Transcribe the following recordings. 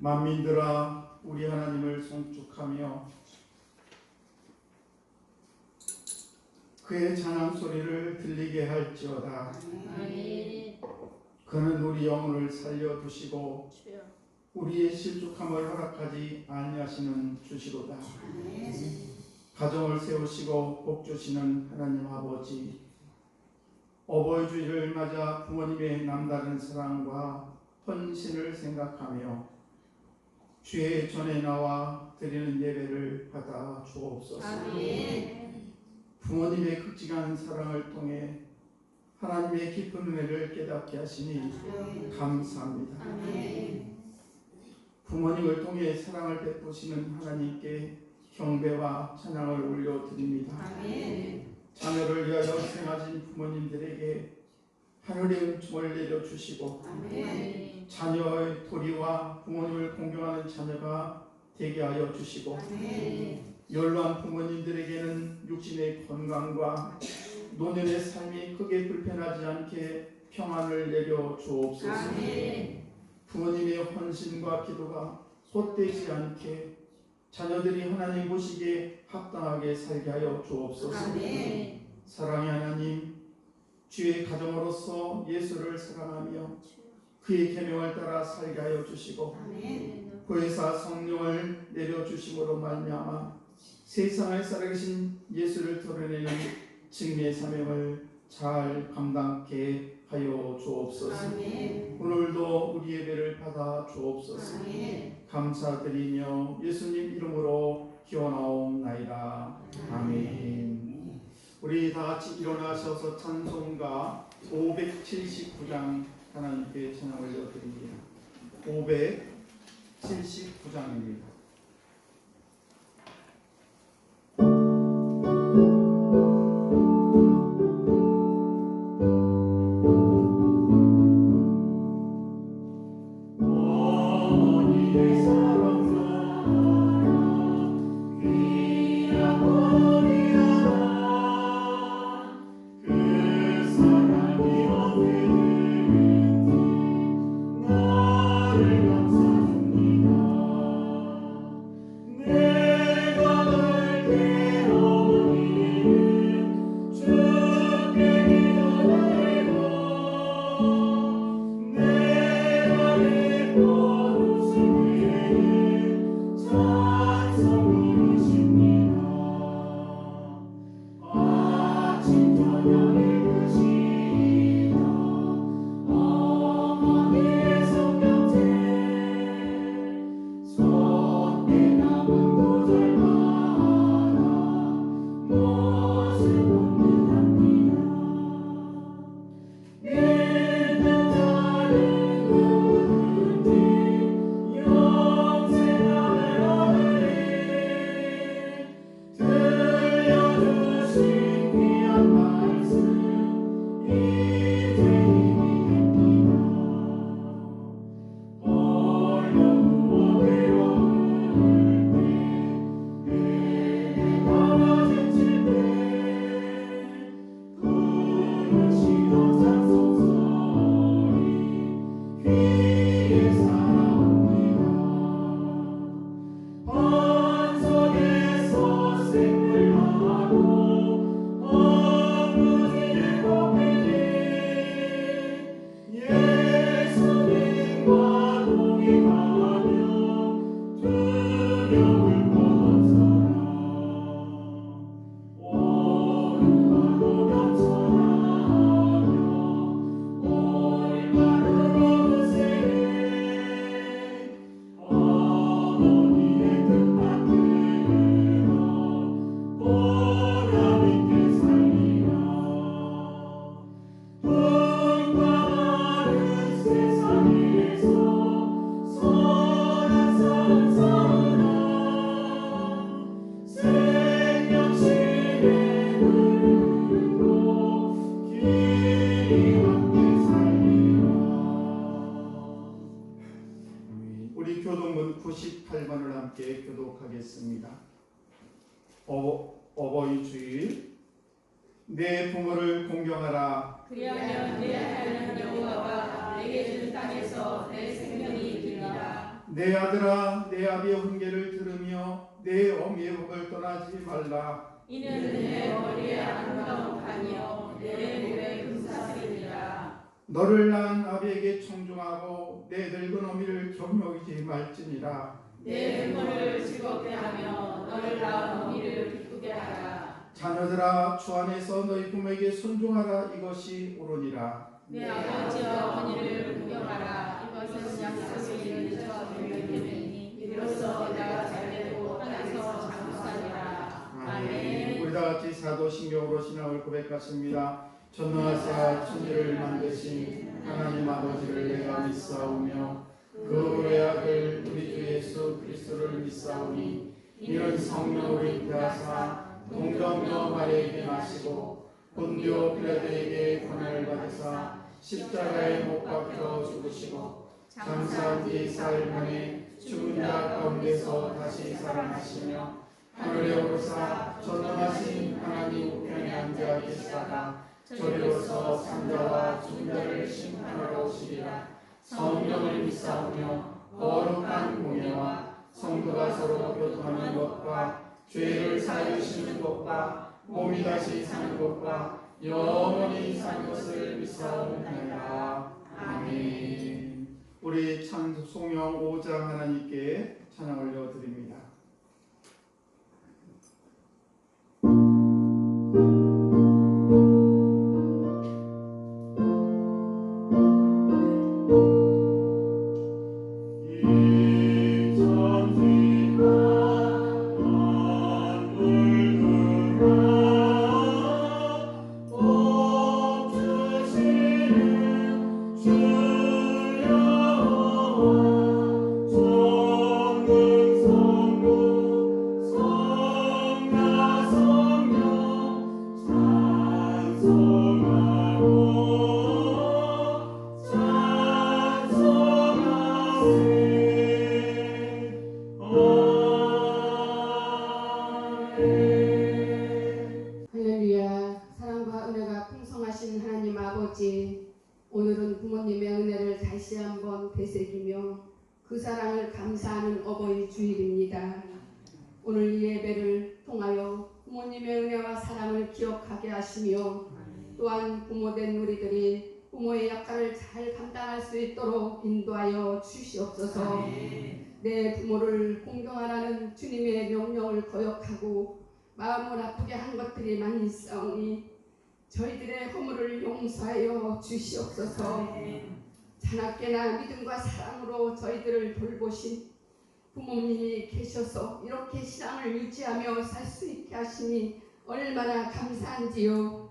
만민들아 우리 하나님을 송축하며 그의 찬양 소리를 들리게 할지어다. 아멘. 그는 우리 영혼을 살려두시고 우리의 실족함을 허락하지 아니하시는 주시로다. 가정을 세우시고 복 주시는 하나님 아버지, 어버이 주일을 맞아 부모님의 남다른 사랑과 헌신을 생각하며 주의 전에 나와 드리는 예배를 받아 주옵소서. 아멘. 부모님의 극진한 사랑을 통해 하나님의 깊은 은혜를 깨닫게 하시니 감사합니다. 아멘. 부모님을 통해 사랑을 베푸시는 하나님께 경배와 찬양을 올려드립니다. 아멘. 자녀를 위하여 희생하신 부모님들에게 하늘의 은총을 내려주시고 아멘. 자녀의 도리와 부모님을 공경하는 자녀가 되게 하여 주시고 아멘. 연로한 부모님들에게는 육신의 건강과 노년의 삶이 크게 불편하지 않게 평안을 내려 주옵소서. 아멘. 부모님의 헌신과 기도가 헛되지 않게 자녀들이 하나님 보시기에 합당하게 살게 하여 주옵소서. 아멘. 사랑의 하나님, 주의 가정으로서 예수를 사랑하며 그의 계명을 따라 살게 하여 주시고 아멘. 보혜사 성령을 내려주심으로 말미암아 세상에 살아계신 예수를 드러내는 증례 사명을 잘 감당케 하여 주옵소서. 아멘. 오늘도 우리 예배를 받아 주옵소서. 아멘. 감사드리며 예수님 이름으로 기원하옵나이다. 아멘. 우리 다 같이 일어나셔서 찬송가 579장 하나님께 찬양 올려드립니다. 579장입니다. 우리 교동문 98번을 함께 교독하겠습니다. 어버이 주일. 내 부모를 공경하라. 그리하면 내 하나님 여호와가 내게 준 땅에서 내 생명이 있으리라. 내 아들아, 내 아비의 훈계를 들으며 내 어미의 복을 떠나지 말라. 이는 내 머리에 아름다운 판이요 내 몸에 금사슬이라. 너를 낳은 아비에게 청종하고 내 늙은 어미를 경욕이지 말지니라. 내 부모를 즐겁게 하며 너를 낳은 어미를 기쁘게 하라. 자녀들아, 주 안에서 너희 부모에게 순종하라. 이것이 옳으니라. 내 아버지와 어머니를 구경하라. 이것은 약속이 있는 저 되니 이로써 내가 잘되고 땅에서 장수하리라. 아멘. 우리 다 같이 사도신경으로 신앙을 고백하십니다. 전능하사 천지를 만드신 하나님 아버지를 내가 믿사오며 그 외아들 우리 주 예수 그리스도를 믿사오니 이는 성령으로 잉태하사 동정녀 마리아에게 나시고 본디오 빌라도에게 고난을 받으사 십자가에 못 박혀 죽으시고 장사한 뒤 사흘 만에 죽은 자 가운데서 다시 살아나시며 하늘에 오르사 전능하신 하나님 우편에 앉아 계시다가 저리로서 산자와 죽은 자를 심판하러 오시리라. 성령을 믿사오며 거룩한 공예와 성도가 서로 교통하는 것과 죄를 사하여 주시는 것과 몸이 다시 사는 것과 영원히 사는 것을 믿사옵나이다. 아멘. 우리 찬송영 5장 하나님께 찬양 올려드립니다. 할렐루야. 사랑과 은혜가 풍성하신 하나님 아버지, 오늘은 부모님의 은혜를 다시 한번 되새기며 그 사랑을 감사하는 어버이 주일입니다. 오늘 이 예배를 통하여 부모님의 은혜와 사랑을 기억하게 하시며 또한 부모된 우리들이 부모의 역할을 잘 감당할 수 있도록 인도하여 주시옵소서. 내 부모를 공경하라는 주님의 명령을 거역하고 마음을 아프게 한 것들이 많이 있사오니 저희들의 허물을 용서하여 주시옵소서. 자나깨나 믿음과 사랑으로 저희들을 돌보신 부모님이 계셔서 이렇게 신앙을 유지하며 살 수 있게 하시니 얼마나 감사한지요.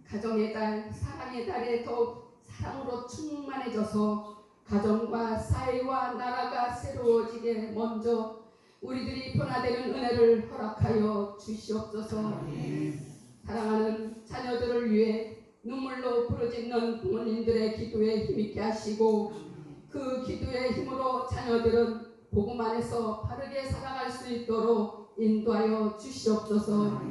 가정의 달, 사랑의 달에 더욱 사랑으로 충만해져서 가정과 사회와 나라가 새로워지게 먼저 우리들이 변화되는 은혜를 허락하여 주시옵소서. 사랑하는 자녀들을 위해 눈물로 부르짖는 부모님들의 기도에 힘있게 하시고 그 기도의 힘으로 자녀들은 복음 안에서 바르게 살아갈 수 있도록 인도하여 주시옵소서.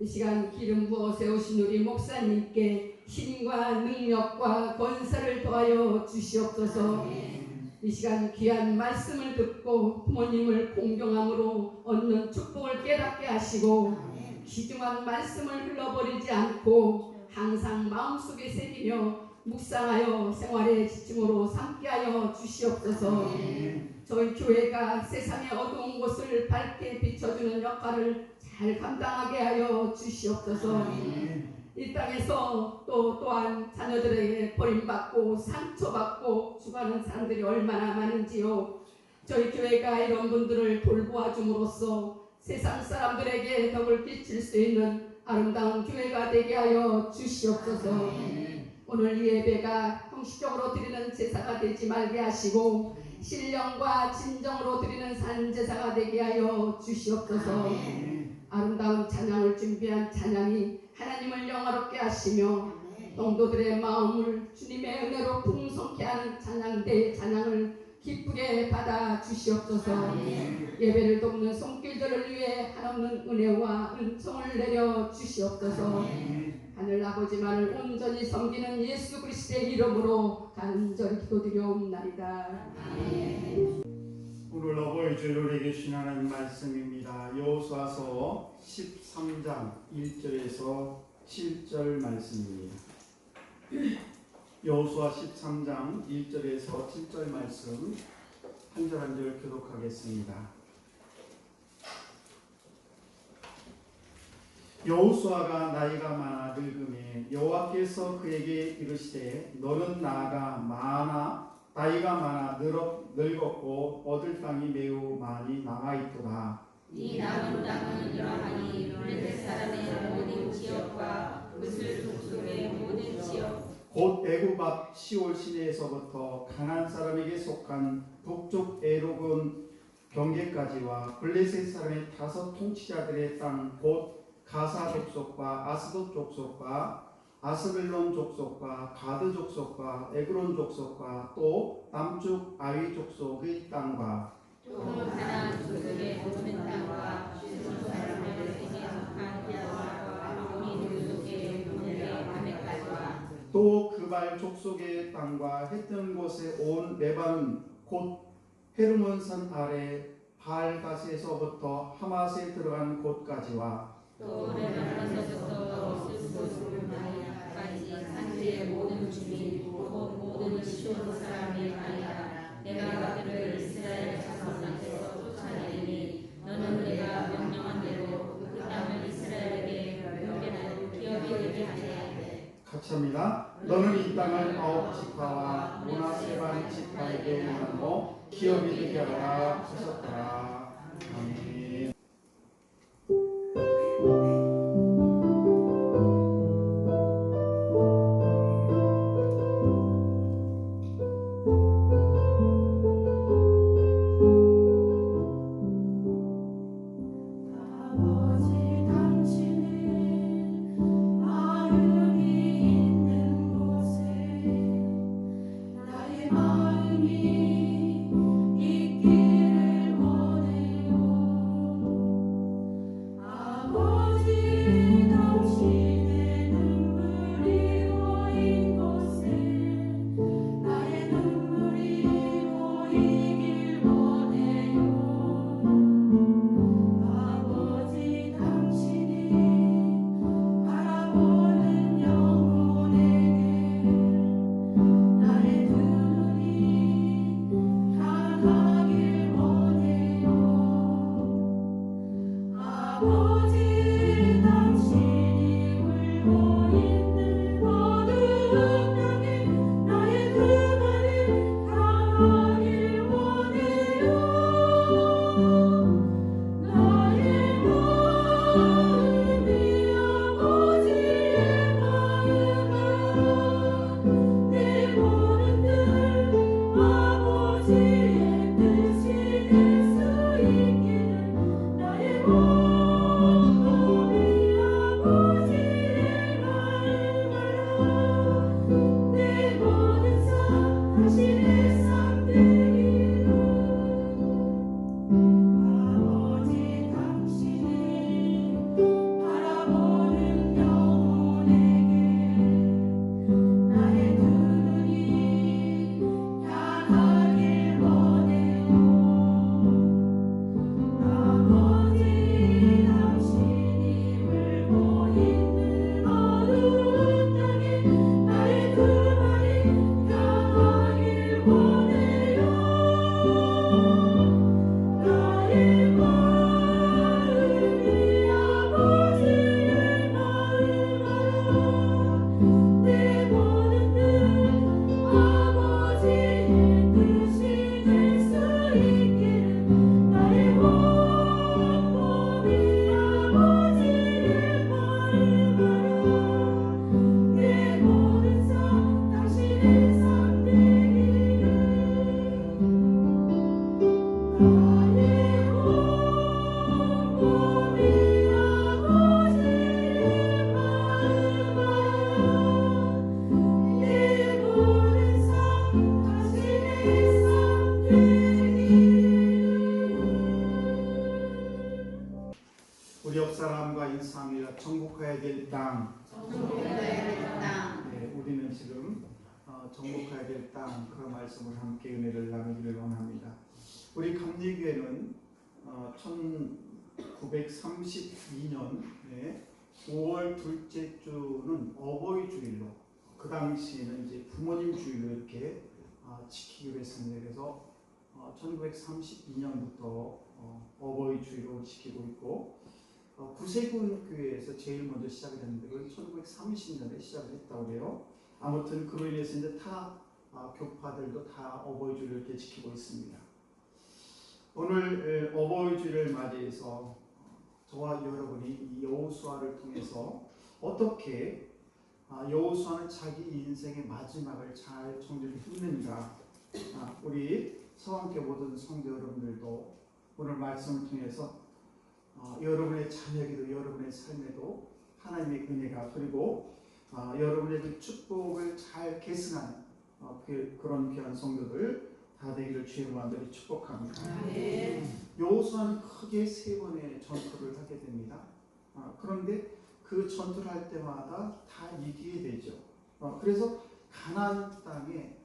이 시간 기름 부어 세우신 우리 목사님께 힘과 능력과 권세를 더하여 주시옵소서. 이 시간 귀한 말씀을 듣고 부모님을 공경함으로 얻는 축복을 깨닫게 하시고 귀중한 말씀을 흘러버리지 않고 항상 마음속에 새기며 묵상하여 생활의 지침으로 삼게 하여 주시옵소서. 저희 교회가 세상의 어두운 곳을 밝게 비춰주는 역할을 잘 감당하게 하여 주시옵소서. 이 땅에서 또한 자녀들에게 버림받고 상처받고 죽어가는 사람들이 얼마나 많은지요. 저희 교회가 이런 분들을 돌보아 줌으로써 세상 사람들에게 덕을 끼칠 수 있는 아름다운 교회가 되게 하여 주시옵소서. 오늘 이 예배가 형식적으로 드리는 제사가 되지 말게 하시고 신령과 진정으로 드리는 산제사가 되게 하여 주시옵소서. 아름다운 찬양을 준비한 찬양이 하나님을 영화롭게 하시며 성도들의 마음을 주님의 은혜로 풍성케 하는 찬양을 기쁘게 받아 주시옵소서. 예배를 돕는 손길들을 위해 한없는 은혜와 은총을 내려 주시옵소서. 하늘 아버지만을 온전히 섬기는 예수 그리스도의 이름으로 간절히 기도드려옵나이다. 오늘 어버이 주일 우리에게 주신 하나님 말씀입니다. 여호수아서 13장 1절에서 7절 말씀입니다. 여호수아 13장 1절에서 7절 말씀 한 절 한 절 교독하겠습니다. 여호수아가 나이가 많아 늙음에 여호와께서 그에게 이르시되 너는 나이가 많아 늙었고 얻을 땅이 매우 많이 남아있도다. 이 남은 땅은 이러하니 블레셋 사람의 모든 지역과 무슬 족속의 모든 지역 곧 애굽 앞 시올 시내에서부터 가나안 사람에게 속한 북쪽 에로군 경계까지와 블레셋 사람의 5 통치자들의 땅 곧 가사 족속과 아스돗 족속과 아스벨론 족속과 가드 족속과 에그론 족속과 또 남쪽 아위 족속의 땅과 또 가나안 족속의 모든 땅과 주신 사람들에게 속한 야와와 아모리 족속의 문에 아메까지와 또 그발 족속의 땅과 했던 곳에 온 레바논 곧 헤르몬산 아래 바알가스에서부터 하맛에 들어간 곳까지와 또 레바논에서부터 스스로나이까지 산지의 모든 주민 곧 모든 시온 사람이 아니라 내가 그들을 이스라엘 자손 앞에서 쫓아내리니 너는 내가 명령한 대로 그 땅을 이스라엘에게 분배하여 기업이 되게 하여야 돼. 같이 합니다. 너는 이 땅을 9지파와 므낫세 반 지파에게 나누어 기업이 되게 하라 하셨더라. 아멘. 우리 옆사람과 인상이라 정복해야 될 땅. 네, 우리는 지금 정복해야 될 땅 그 말씀을 함께 은혜를 나누기를 원합니다. 우리 감리교회는 1932년 5월 둘째 주는 어버이 주일로, 그 당시에는 이제 부모님 주일로 이렇게 지키기로 했습니다. 그래서 1932년부터 어버이 주일로 지키고 있고, 구세군 교회에서 제일 먼저 시작을 했는데 그걸 1930년에 시작을 했다고 해요. 아무튼 그로 인해서 이제 타 교파들도 다 어버이 주일을 이렇게 지키고 있습니다. 오늘 어버이 주일을 맞이해서 저와 여러분이 이 여호수아를 통해서 어떻게 여호수아는 자기 인생의 마지막을 잘 정리했는가, 우리 서원교 모든 성도 여러분들도 오늘 말씀을 통해서 여러분의 자녀에게도 여러분의 삶에도 하나님의 은혜가, 그리고 여러분의 그 축복을 잘 계승하는 그런 귀한 성도들 다 되기를 주의 무한대로 축복합니다. 아멘. 여호수아는 크게 3번의 전투를 하게 됩니다. 그런데 그 전투를 할 때마다 다 이기게 되죠. 그래서 가나안 땅에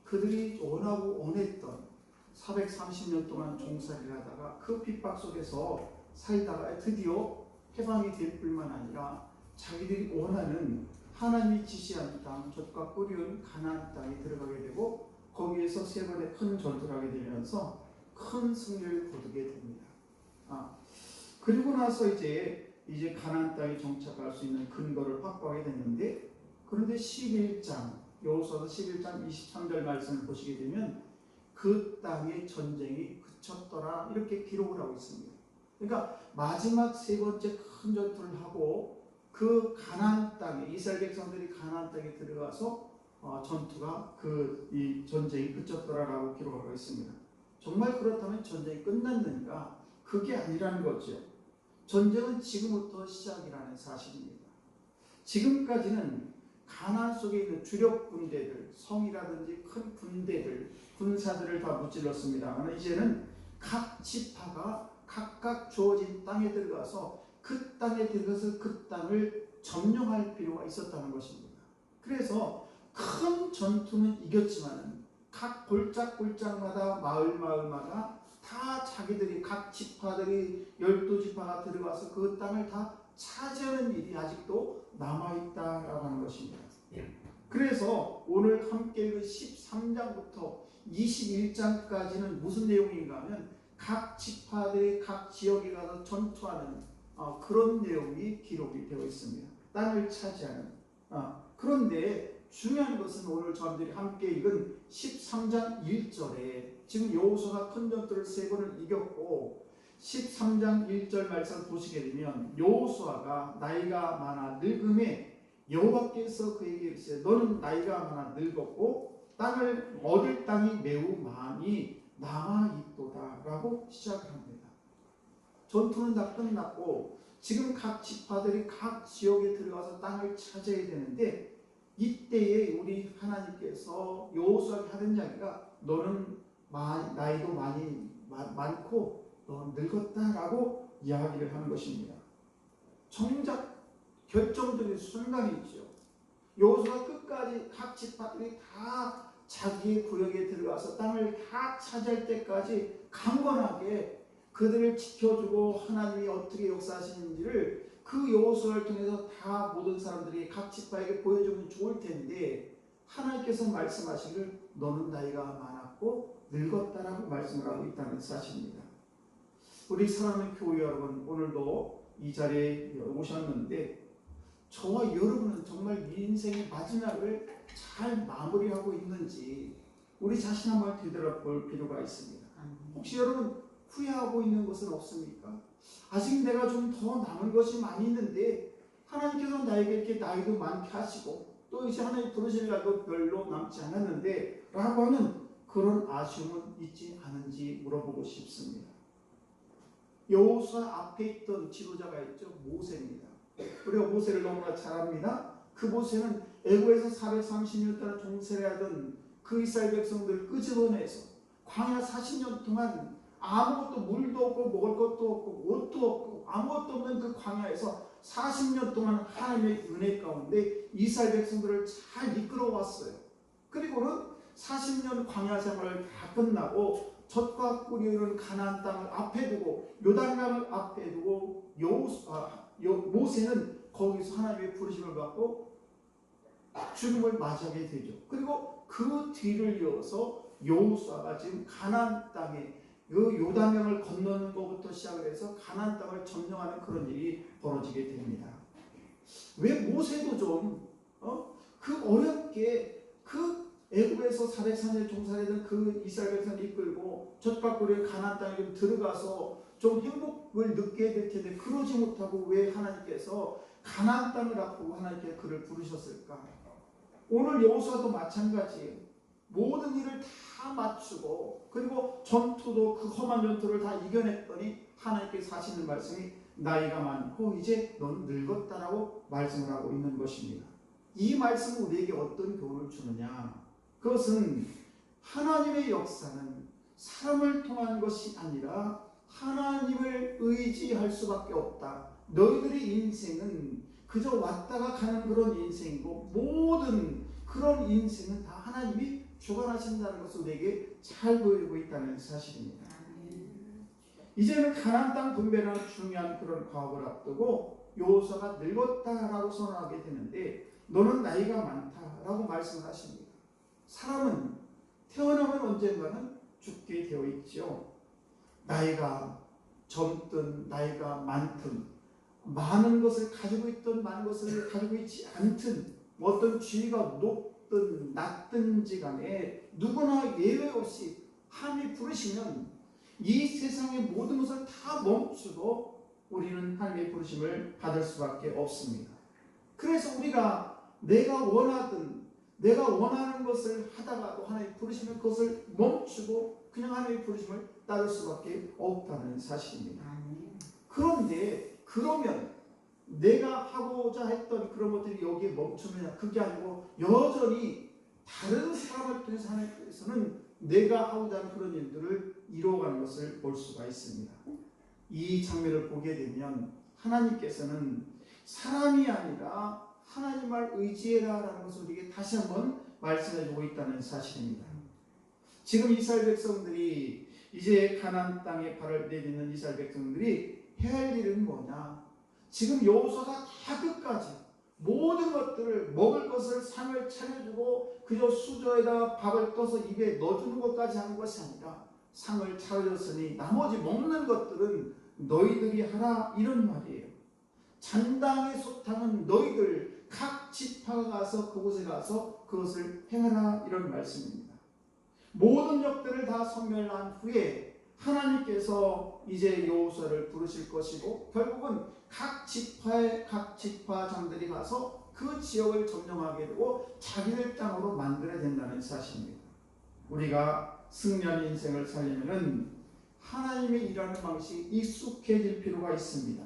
그들이 원하고 원했던 430년 동안 종살이를 하다가 그 핍박 속에서 살다가 드디어 해방이 될 뿐만 아니라 자기들이 원하는 하나님이 지시한 땅, 젖과 꿀이 흐르는 가나안 땅에 들어가게 되고 거기에서 3번의 큰 전투를 하게 되면서 큰 승리를 거두게 됩니다. 그리고 나서 이제 가나안 땅에 정착할 수 있는 근거를 확보하게 됐는데, 그런데 11장 여호수아서 11장 23절 말씀을 보시게 되면 그 땅의 전쟁이 그쳤더라 이렇게 기록을 하고 있습니다. 그러니까 마지막 3번째 큰 전투를 하고 그 가나안 땅에 이스라엘 백성들이 가나안 땅에 들어가서 전투가 이 전쟁이 그쳤더라라고 기록하고 있습니다. 정말 그렇다면 전쟁이 끝났는가? 그게 아니라는 거죠. 전쟁은 지금부터 시작이라는 사실입니다. 지금까지는 가나안 속에 있는 주력 군대들, 성이라든지 큰 군대들, 군사들을 다 무찔렀습니다. 이제는 각 지파가 각각 주어진 땅에 들어가서 그 땅에 들어가서 그 땅을 점령할 필요가 있었다는 것입니다. 그래서 큰 전투는 이겼지만 각 골짝골짝마다 마을마다 다 자기들이 각 지파들이 12지파가 들어가서 그 땅을 다 차지하는 일이 아직도 남아있다라고 하는 것입니다. 그래서 오늘 함께 읽은 13장부터 21장까지는 무슨 내용인가 하면 각 지파들이 각 지역에 가서 전투하는 그런 내용이 기록이 되어 있습니다. 땅을 차지하는. 그런데 중요한 것은 오늘 저희들이 함께 읽은 13장 1절에 지금 여호수아가 큰 전투를 3번을 이겼고 13장 1절 말씀을 보시게 되면 여호수아가 나이가 많아 늙음에 여호와께서 그에게 이르시되 너는 나이가 많아 늙었고 땅을 얻을 땅이 매우 많이 남아있도다 라고 시작합니다. 전투는 다 끝났고 지금 각 지파들이 각 지역에 들어가서 땅을 차지해야 되는데 이때에 우리 하나님께서 여호수아에게 하는 이야기가 너는 나이도 많고 너 늙었다라고 이야기를 하는 것입니다. 정작 결정적인 순간이죠. 여호수아가 끝까지 각 지파들이 다 자기의 구역에 들어가서 땅을 다 차지할 때까지 강건하게 그들을 지켜주고 하나님이 어떻게 역사하시는지를 그 여호수아를 통해서 다 모든 사람들이 각 지파에게 보여주면 좋을 텐데 하나님께서 말씀하시기를 너는 나이가 많았고 늙었다라고 말씀을 하고 있다는 사실입니다. 우리 사랑하는 교회 여러분, 오늘도 이 자리에 오셨는데 저와 여러분은 정말 인생의 마지막을 잘 마무리하고 있는지 우리 자신 한번 되돌아볼 필요가 있습니다. 혹시 여러분 후회하고 있는 것은 없습니까? 아직 내가 좀 더 남은 것이 많이 있는데 하나님께서 나에게 이렇게 나이도 많게 하시고 또 이제 하나님 부르실 날도 별로 남지 않았는데 라고 하는 그런 아쉬움은 있지 않은지 물어보고 싶습니다. 여호수아 앞에 있던 지도자가 있죠. 모세입니다. 우리가 모세를 너무나 잘 압니다. 그 모세는 애국에서 430년 동안 종살이하던 그 이스라엘 백성들을 끄집어내서 광야 40년 동안 아무것도 물도 없고 먹을 것도 없고 옷도 없고 아무것도 없는 그 광야에서 40년 동안 하나님의 은혜 가운데 이스라엘 백성들을 잘 이끌어왔어요. 그리고는 40년 광야 생활을 다 끝나고 젖과 꿀이 흐르는 가나안 땅을 앞에 두고 요단강을 앞에 두고 모세는 거기서 하나님의 부르심을 받고 죽음을 맞이하게 되죠. 그리고 그 뒤를 이어서 여호수아가 지금 가나안 땅에 그 요단강을 건너는 것부터 시작을 해서 가나안 땅을 점령하는 그런 일이 벌어지게 됩니다. 왜 모세도 좀 그 어렵게 그 애국에서 430년 종살이던 그 이스라엘 백성을 이끌고 젖과 꿀의 가나안 땅에 좀 들어가서 좀 행복을 느껴야 될 텐데 그러지 못하고 왜 하나님께서 가나안 땅을 앞두고 하나님께 그를 부르셨을까? 오늘 여호수아도 마찬가지예요. 모든 일을 다 맞추고 그리고 전투도 그 험한 전투를 다 이겨냈더니 하나님께서 하시는 말씀이 나이가 많고 이제 넌 늙었다라고 말씀을 하고 있는 것입니다. 이 말씀은 우리에게 어떤 교훈을 주느냐? 그것은 하나님의 역사는 사람을 통한 것이 아니라 하나님을 의지할 수밖에 없다. 너희들의 인생은 그저 왔다가 가는 그런 인생이고 모든 그런 인생은 다 하나님이 주관하신다는 것을 우리에게 잘 보여주고 있다는 사실입니다. 이제는 가나안 땅 분배라는 중요한 그런 과업을 앞두고 여호수아가 늙었다라고 선언하게 되는데 너는 나이가 많다라고 말씀을 하십니다. 사람은 태어나면 언젠가는 죽게 되어 있죠. 나이가 젊든 나이가 많든 많은 것을 가지고 있든 많은 것을 가지고 있지 않든 어떤 지위가 높든 낮든지 간에 누구나 예외 없이 하나님이 부르시면 이 세상의 모든 것을 다 멈추고 우리는 하나님의 부르심을 받을 수밖에 없습니다. 그래서 우리가 내가 원하든 내가 원하는 것을 하다가도 하나님의 부르시면 그것을 멈추고 그냥 하나님의 부르심을 따를 수밖에 없다는 사실입니다. 그런데 그러면 내가 하고자 했던 그런 것들이 여기에 멈추느냐? 그게 아니고 여전히 다른 사람을 통해서 하나님께서는 내가 하고자 하는 그런 일들을 이루어가는 것을 볼 수가 있습니다. 이 장면을 보게 되면 하나님께서는 사람이 아니라 하나님을 의지해라라는 것을 우리에게 다시 한번 말씀해주고 있다는 사실입니다. 지금 이스라엘 백성들이 이제 가나안 땅에 발을 내딛는 이스라엘 백성들이 해야 할 일은 뭐냐? 지금 여호수아가 다 끝까지 모든 것들을 먹을 것을 상을 차려주고 그저 수저에다 밥을 떠서 입에 넣어주는 것까지 하는 것이 아니라 상을 차려줬으니 나머지 먹는 것들은 너희들이 하라 이런 말이에요. 잔당의 소탕은 너희들 각 지파가 가서 그곳에 가서 그것을 행하라 이런 말씀입니다. 모든 역들을 다 섬멸한 후에 하나님께서 이제 여호수아를 부르실 것이고 결국은 각 지파장들이 가서 그 지역을 점령하게 되고 자기들 땅으로 만들어야 된다는 사실입니다. 우리가 승리한 인생을 살려면 하나님의 일하는 방식이 익숙해질 필요가 있습니다.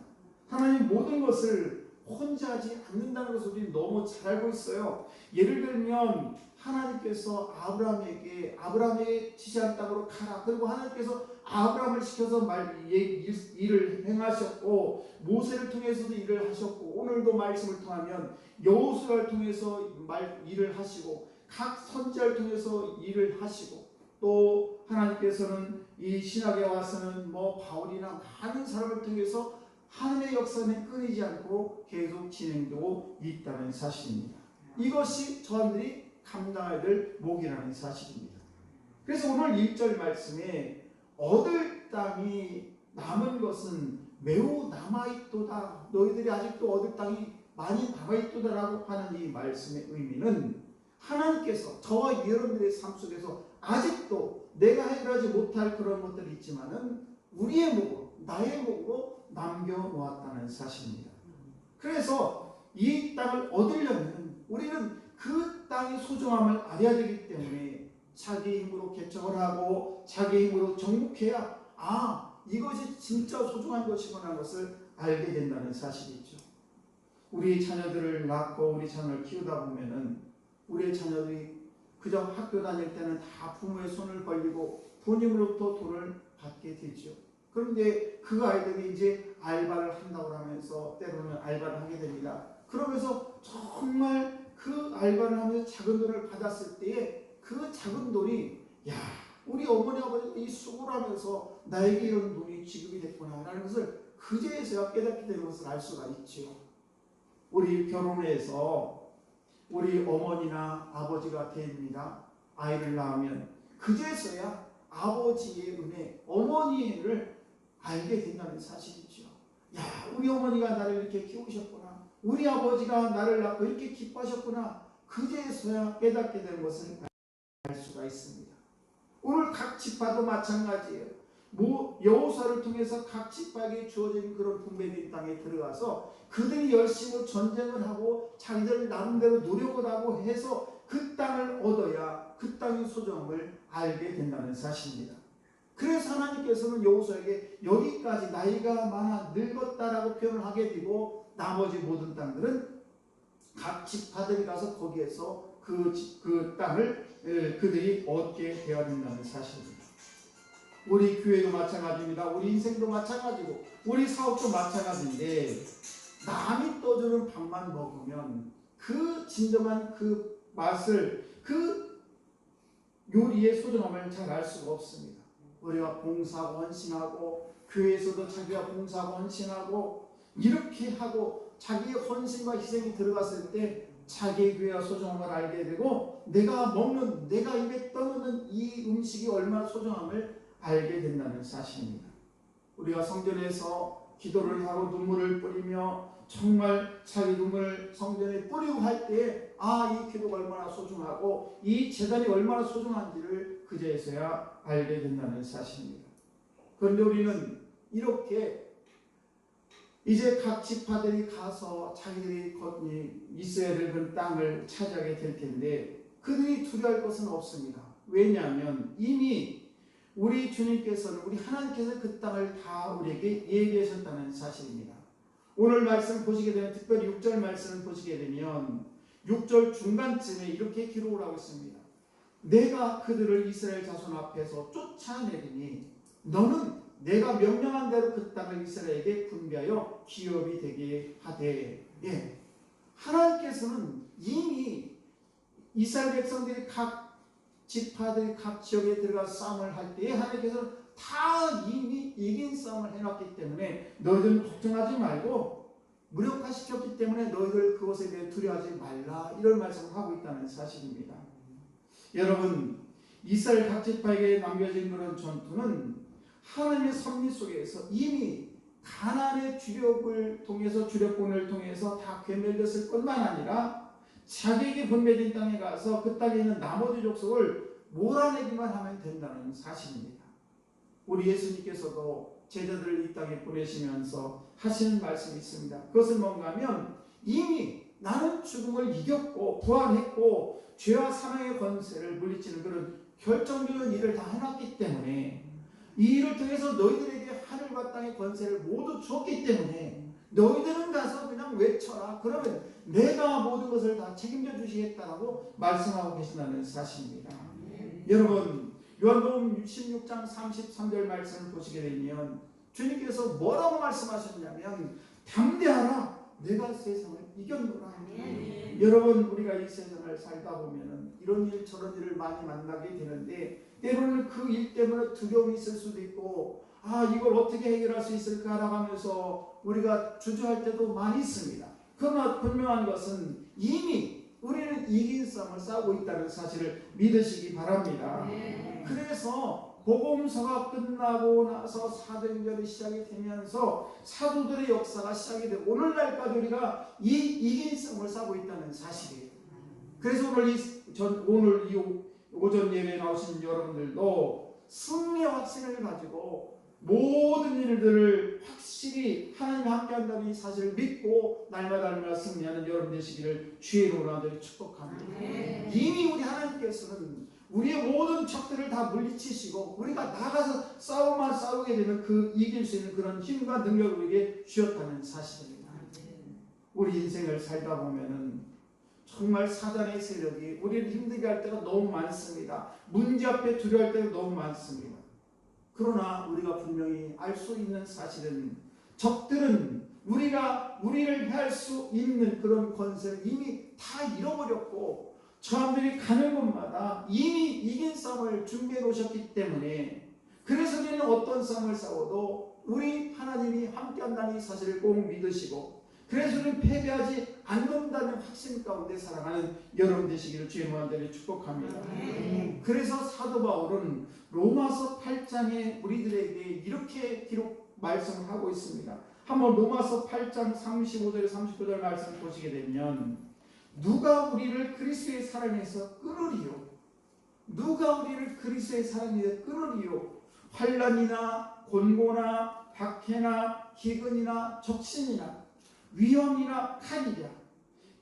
하나님 모든 것을 혼자 하지 않는다는 것을 우리는 너무 잘 알고 있어요. 예를 들면 하나님께서 아브라함에게 지시한 땅으로 가라. 그리고 하나님께서 아브라함을 시켜서 일을 행하셨고 모세를 통해서도 일을 하셨고 오늘도 말씀을 통하면 여호수아를 통해서 일을 하시고 각 선지자를 통해서 일을 하시고 또 하나님께서는 이 신학에 와서는 바울이나 많은 사람을 통해서 하나님의 역사는 끊이지 않고 계속 진행되고 있다는 사실입니다. 이것이 저들이 감당해야 될 몫이라는 사실입니다. 그래서 오늘 1절 말씀에 얻을 땅이 남은 것은 매우 남아있도다. 너희들이 아직도 얻을 땅이 많이 남아있도다라고 하는 이 말씀의 의미는 하나님께서 저와 여러분들의 삶 속에서 아직도 내가 해결하지 못할 그런 것들이 있지만은 우리의 몫으로 나의 몫으로 남겨놓았다는 사실입니다. 그래서 이 땅을 얻으려면 우리는 그 땅의 소중함을 알아야 되기 때문에 자기 힘으로 개척을 하고 자기 힘으로 정복해야 이것이 진짜 소중한 것이구나 하는 것을 알게 된다는 사실이죠. 우리 자녀들을 낳고 우리 자녀를 키우다 보면은 우리의 자녀들이 그저 학교 다닐 때는 다 부모의 손을 벌리고 부모님으로부터 돈을 받게 되죠. 그런데 그 아이들이 이제 알바를 한다고 하면서 때로는 알바를 하게 됩니다. 그러면서 정말 그 알바를 하면서 작은 돈을 받았을 때에 그 작은 돈이 우리 어머니 아버지가 이 수고를 하면서 나에게 이런 돈이 지급이 됐구나 라는 것을 그제서야 깨닫게 되는 것을 알 수가 있죠. 우리 결혼해서 우리 어머니나 아버지가 됩니다. 아이를 낳으면 그제서야 아버지의 은혜, 어머니의 은혜를 알게 된다는 사실이죠. 우리 어머니가 나를 이렇게 키우셨구나. 우리 아버지가 나를 낳고 이렇게 기뻐하셨구나. 그제서야 깨닫게 되는 것을 알 수가 있습니다. 오늘 각 지파도 마찬가지예요. 여호수아를 통해서 각 지파에게 주어진 그런 분배된 땅에 들어가서 그들이 열심히 전쟁을 하고 자기들 나름대로 노력을 하고 해서 그 땅을 얻어야 그 땅의 소중함을 알게 된다는 사실입니다. 그래서 하나님께서는 여호수아에게 여기까지 나이가 많아 늙었다라고 표현을 하게 되고 나머지 모든 땅들은 각 지파들이 가서 거기에서 그 땅을 그들이 얻게 되어야 된다는 사실입니다. 우리 교회도 마찬가지입니다. 우리 인생도 마찬가지고 우리 사업도 마찬가지인데 남이 떠주는 밥만 먹으면 그 진정한 그 맛을 그 요리의 소중함을 잘 알 수가 없습니다. 우리가 봉사하고 헌신하고 교회에서도 자기가 봉사하고 헌신하고 이렇게 하고 자기의 헌신과 희생이 들어갔을 때 자기의 교회가 소중함을 알게 되고 내가 먹는 내가 입에 떠넣는 이 음식이 얼마나 소중함을 알게 된다는 사실입니다. 우리가 성전에서 기도를 하고 눈물을 뿌리며 정말 자기 눈물을 성전에 뿌리고 할 때 이 기도가 얼마나 소중하고 이 제단이 얼마나 소중한지를 그제서야 알게 된다는 사실입니다. 그런데 우리는 이렇게 이제 각 지파들이 가서 자기들이 있어야 될 그런 땅을 차지하게 될 텐데 그들이 두려워할 것은 없습니다. 왜냐하면 이미 우리 주님께서는 우리 하나님께서 그 땅을 다 우리에게 예비하셨다는 사실입니다. 오늘 말씀 보시게 되면 특별히 6절 말씀을 보시게 되면 6절 중간쯤에 이렇게 기록을 하고 있습니다. 내가 그들을 이스라엘 자손 앞에서 쫓아내리니 너는 내가 명령한 대로 그 땅을 이스라엘에게 분배하여 기업이 되게 하되. 하나님께서는 이미 이스라엘 백성들이 각 지파들이 각 지역에 들어가 싸움을 할 때에 하나님께서는 다 이미 이긴 싸움을 해놨기 때문에 너희들은 걱정하지 말고 무력화시켰기 때문에 너희들 그것에 대해 두려워하지 말라 이런 말씀을 하고 있다는 사실입니다. 여러분 이스라엘 각 지파에게 남겨진 그런 전투는 하나님의 섭리 속에서 이미 가나안의 주력을 통해서 주력권을 통해서 다 괴멸됐을 뿐만 아니라 자기에게 분배된 땅에 가서 그 땅에 있는 나머지 족속을 몰아내기만 하면 된다는 사실입니다. 우리 예수님께서도 제자들을 이 땅에 보내시면서 하시는 말씀이 있습니다. 그것은 뭔가 하면 이미 나는 죽음을 이겼고 부활했고 죄와 사망의 권세를 물리치는 그런 결정적인 일을 다 해놨기 때문에 이 일을 통해서 너희들에게 하늘과 땅의 권세를 모두 줬기 때문에 너희들은 가서 그냥 외쳐라. 그러면 내가 모든 것을 다 책임져 주시겠다라고 말씀하고 계신다는 사실입니다. 여러분 요한복음 16장 33절 말씀을 보시게 되면 주님께서 뭐라고 말씀하셨냐면 담대하라 내가 세상을 이겼노라. 여러분 우리가 이 세상을 살다 보면 이런 일 저런 일을 많이 만나게 되는데 때로는 그 일 때문에 두려움이 있을 수도 있고 이걸 어떻게 해결할 수 있을까라고 하면서 우리가 주저할 때도 많이 있습니다. 그러나 분명한 것은 이미 우리는 이긴 싸움을 싸우고 있다는 사실을 믿으시기 바랍니다. 그래서 복음서가 끝나고 나서 사도행전이 시작이 되면서 사도들의 역사가 시작이 되고 오늘날까지 우리가 이 이긴 싸움을 싸우고 있다는 사실이에요. 그래서 오늘 이 오전 예배에 나오신 여러분들도 승리의 확신을 가지고 모든 일들을 확실히 하나님이 함께한다는 이 사실을 믿고 날마다 승리하는 여러분 되시기를 주의 이름으로 간절히 축복합니다. 이미 우리 하나님께서는 우리의 모든 적들을 다 물리치시고 우리가 나가서 싸움만 싸우게 되면 그 이길 수 있는 그런 힘과 능력을 우리에게 주셨다는 사실입니다. 우리 인생을 살다 보면은 정말 사단의 세력이 우리를 힘들게 할 때가 너무 많습니다. 문제 앞에 두려워할 때가 너무 많습니다. 그러나 우리가 분명히 알 수 있는 사실은 적들은 우리를 해할 수 있는 그런 권세를 이미 다 잃어버렸고 저함들이 가는 곳마다 이미 이긴 싸움을 준비해 놓으셨기 때문에 그래서 우리는 어떤 싸움을 싸워도 우리 하나님이 함께한다는 이 사실을 꼭 믿으시고 그래서 우리는 패배하지 않는다는 확신 가운데 살아가는 여러분 되시기를 주의 이름으로 축복합니다. 그래서 사도 바울은 로마서 8장에 우리들에게 이렇게 말씀을 하고 있습니다. 한번 로마서 8장 35절 39절 말씀을 보시게 되면 누가 우리를 그리스도의 사랑에서 끊으리요? 누가 우리를 그리스도의 사랑에서 끊으리요? 환난이나 곤고나 박해나 기근이나 적신이나 위험이나 칼이랴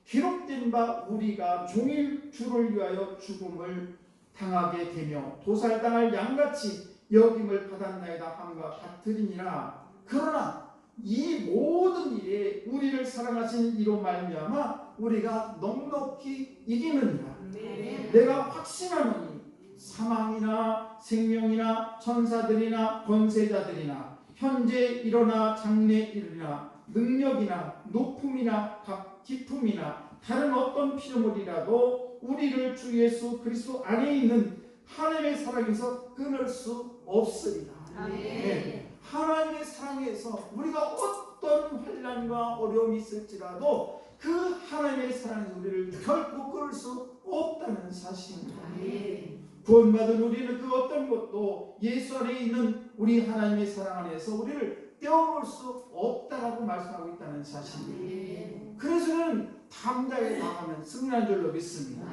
기록된 바 우리가 종일 주를 위하여 죽음을 당하게 되며 도살당할 양같이 여김을 받았나이다 함과 같으리니라. 그러나 이 모든 일에 우리를 사랑하시는 이로 말미암아 우리가 넉넉히 이기느니라. 내가 확신하노니 사망이나 생명이나 천사들이나 권세자들이나 현재 일어나 장래 일이나 능력이나 높음이나 깊음이나 다른 어떤 피조물이라도 우리를 주 예수 그리스도 안에 있는 하나님의 사랑에서 끊을 수 없으리라. 네. 하나님의 사랑에서 우리가 어떤 환난과 어려움이 있을지라도 그 하나님의 사랑에서 우리를 결코 끊을 수 없다는 사실입니다. 구원받은 우리는 그 어떤 것도 예수 안에 있는 우리 하나님의 사랑 안에서 우리를 떼어놓을 수 없다라고 말씀하고 있다는 사실입니다. 그래서는 담대하게 나가면 승리한 줄로 믿습니다.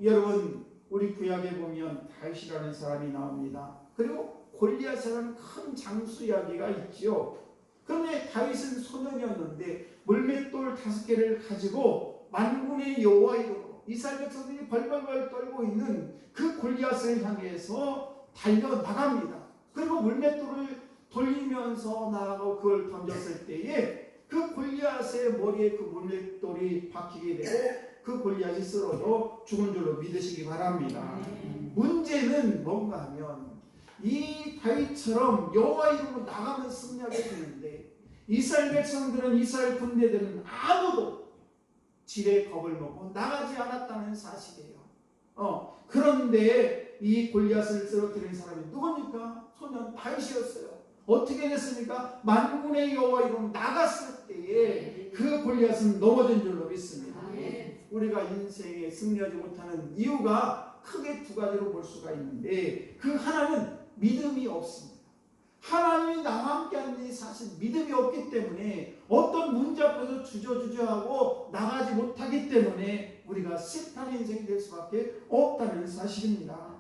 여러분, 우리 구약에 보면 다윗이라는 사람이 나옵니다. 그리고 골리앗이라는 큰 장수 이야기가 있지요. 그런데 다윗은 소년이었는데 물맷돌 5개를 가지고 만군의 여호와 이름으로 이스라엘 백성들이 벌벌벌 떨고 있는 그 골리앗을 향해서 달려나갑니다. 그리고 물맷돌을 돌리면서 나가고 그걸 던졌을 때에 그 골리앗의 머리에 그 물맷돌이 박히게 되고 그 골리앗이 쓰러져 죽은 줄로 믿으시기 바랍니다. 문제는 뭔가 하면 이 다윗처럼 여호와 이름으로 나가면 승리하게 되는데 이스라엘 백성들은 이스라엘 군대들은 아무도 질에 겁을 먹고 나가지 않았다는 사실이에요. 그런데 이 골리앗을 쓰러뜨린 사람이 누굽니까? 소년 다윗이었어요. 어떻게 됐습니까? 만군의 여호와 이름으로 나갔을 때에 그 골리앗은 넘어진 줄로 믿습니다. 우리가 인생에 승리하지 못하는 이유가 크게 2가지로 볼 수가 있는데 그 하나는 믿음이 없습니다. 하나님이 나와 함께하는 이 사실 믿음이 없기 때문에 어떤 문제 앞에서 주저주저하고 나가지 못하기 때문에 우리가 실패한 인생이 될 수밖에 없다는 사실입니다.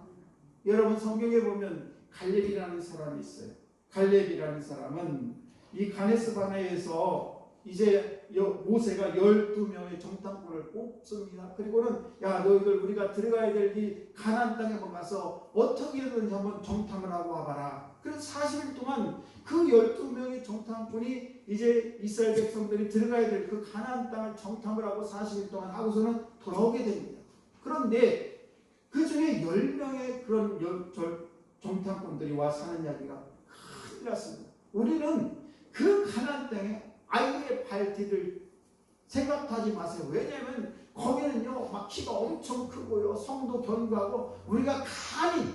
여러분, 성경에 보면 갈렙이라는 사람이 있어요. 갈렙이라는 사람은 이 가데스 바네에서 이제 모세가 12명의 정탐꾼을 뽑습니다. 그리고는 야, 너희들 우리가 들어가야 될 이 가나안 땅에 한번 가서 어떻게든지 한번 정탐을 하고 와봐라. 그래서 40일 동안 그 12명의 정탐꾼이 이제 이스라엘 백성들이 들어가야 될 그 가나안 땅을 정탐을 하고 40일 동안 하고서는 돌아오게 됩니다. 그런데 그 중에 10명의 그런 정탐꾼들이 와서 하는 이야기가 큰일 났습니다. 우리는 그 가나안 땅에 아예 발디딜 생각도 하지 마세요. 왜냐하면 거기는요 막 키가 엄청 크고요 성도 견고하고 우리가 감히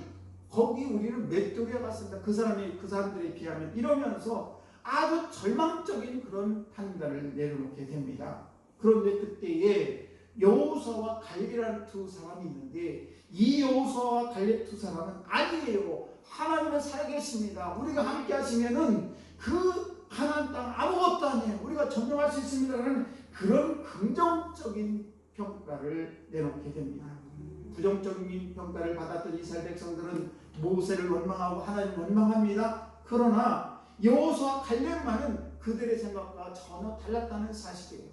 거기 우리는 메뚜기가 갔습니다. 그 사람들에 비하면 이러면서 아주 절망적인 그런 판단을 내려놓게 됩니다. 그런데 그때에 여호수아와 갈렙이라는 2 사람이 있는데 이 여호수아와 갈렙 2 사람은 아니에요. 하나님은 살아계십니다. 우리가 함께 하시면은 그 가나안 땅 아무것도 아니에요. 우리가 점령할 수 있습니다라는 그런 긍정적인 평가를 내놓게 됩니다. 부정적인 평가를 받았던 이스라엘 백성들은 모세를 원망하고 하나님을 원망합니다. 그러나 여호수아 갈렙만은 그들의 생각과 전혀 달랐다는 사실이에요.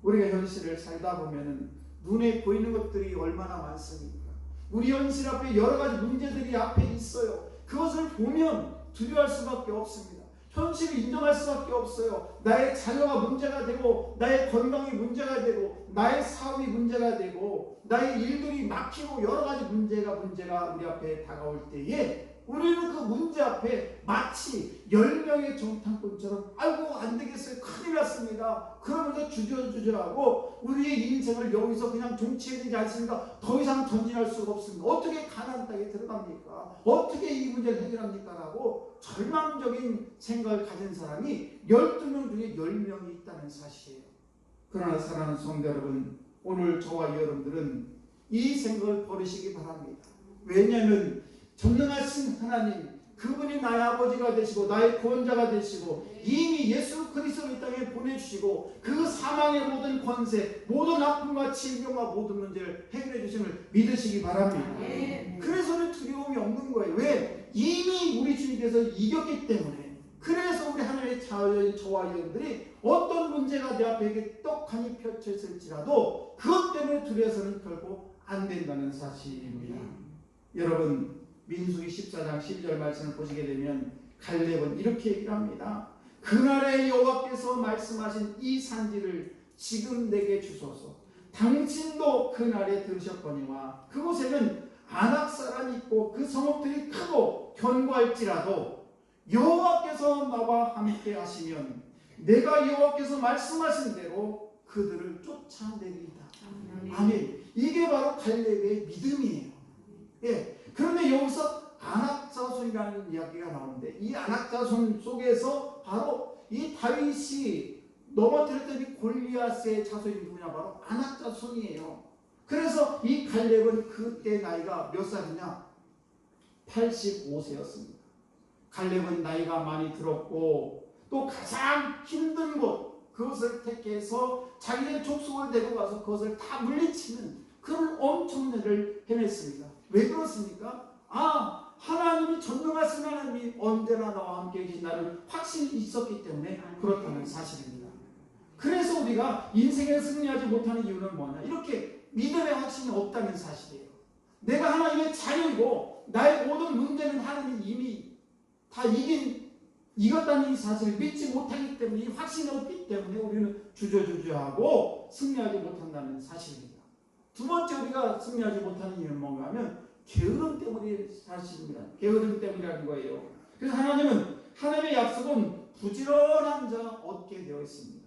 우리가 현실을 살다 보면은 눈에 보이는 것들이 얼마나 많습니까? 우리 현실 앞에 여러 가지 문제들이 앞에 있어요. 그것을 보면 두려워할 수밖에 없습니다. 현실을 인정할 수밖에 없어요. 나의 자녀가 문제가 되고 나의 건강이 문제가 되고 나의 사업이 문제가 되고 나의 일들이 막히고 여러 가지 문제가 우리 앞에 다가올 때에 우리는 그 문제 앞에 마치 10명의 정탐꾼처럼 아이고 안 되겠어요. 큰일 났습니다. 그러면서 주저주저하고 우리의 인생을 여기서 그냥 종치해야 되지 않습니까? 더 이상 전진할 수가 없습니다. 어떻게 가나안 땅에 들어갑니까? 어떻게 이 문제를 해결합니까? 라고 절망적인 생각을 가진 사람이 12명 중에 10명이 있다는 사실이에요. 그러나 사랑하는 성도 여러분, 오늘 저와 여러분들은 이 생각을 버리시기 바랍니다. 왜냐하면 전능하신 하나님, 그분이 나의 아버지가 되시고 나의 구원자가 되시고 이미 예수 그리스도를 이 땅에 보내주시고 그 사망의 모든 권세, 모든 아픔과 질병과 모든 문제를 해결해 주심을 믿으시기 바랍니다. 그래서는 두려움이 없는 거예요. 왜? 이미 우리 주님께서 이겼기 때문에. 그래서 우리 하나님의 자녀인 저와 여러분들이 어떤 문제가 내 앞에 떡하니 펼쳐 있을지라도 그것 때문에 두려워서는 결코 안 된다는 사실입니다. 여러분, 민수기 14장 12절 말씀을 보시게 되면 갈렙은 이렇게 얘기를 합니다. 그날의 여호와께서 말씀하신 이 산지를 지금 내게 주소서. 당신도 그 날에 들으셨거니와 그곳에는 안악 사람이 있고 그 성읍들이 크고 견고할지라도 여호와께서 나와 함께 하시면 내가 여호와께서 말씀하신 대로 그들을 쫓아내리이다. 아멘. 이게 바로 갈렙의 믿음이에요. 예. 그런데 여기서 안악 자손이라는 이야기가 나오는데 이 안악 자손 속에서 바로 이 다윗이 넘어뜨렸던 이 골리앗의 자손이 누구냐? 바로 안악 자손이에요. 그래서 이 갈렙은 그때 나이가 몇 살이냐? 85세였습니다. 갈렙은 나이가 많이 들었고 또 가장 힘든 곳 그것을 택해서 자기의 족속을 데리고 가서 그것을 다 물리치는 그런 엄청난 일을 해냈습니다. 왜 그렇습니까? 하나님이 전능하신 하나님이 언제나 나와 함께 계신다는 확신이 있었기 때문에 그렇다는 사실입니다. 그래서 우리가 인생에 승리하지 못하는 이유는 뭐냐? 이렇게 믿음의 확신이 없다는 사실이에요. 내가 하나님의 자녀이고 나의 모든 문제는 하나님이 이미 다 이겼다는 이 사실을 믿지 못하기 때문에 이 확신이 없기 때문에 우리는 주저주저하고 승리하지 못한다는 사실입니다. 두 번째 우리가 승리하지 못하는 이유는 뭔가 하면 게으름 때문의 사실입니다. 게으름 때문이라는 거예요. 그래서 하나님의 약속은 부지런한 자 얻게 되어 있습니다.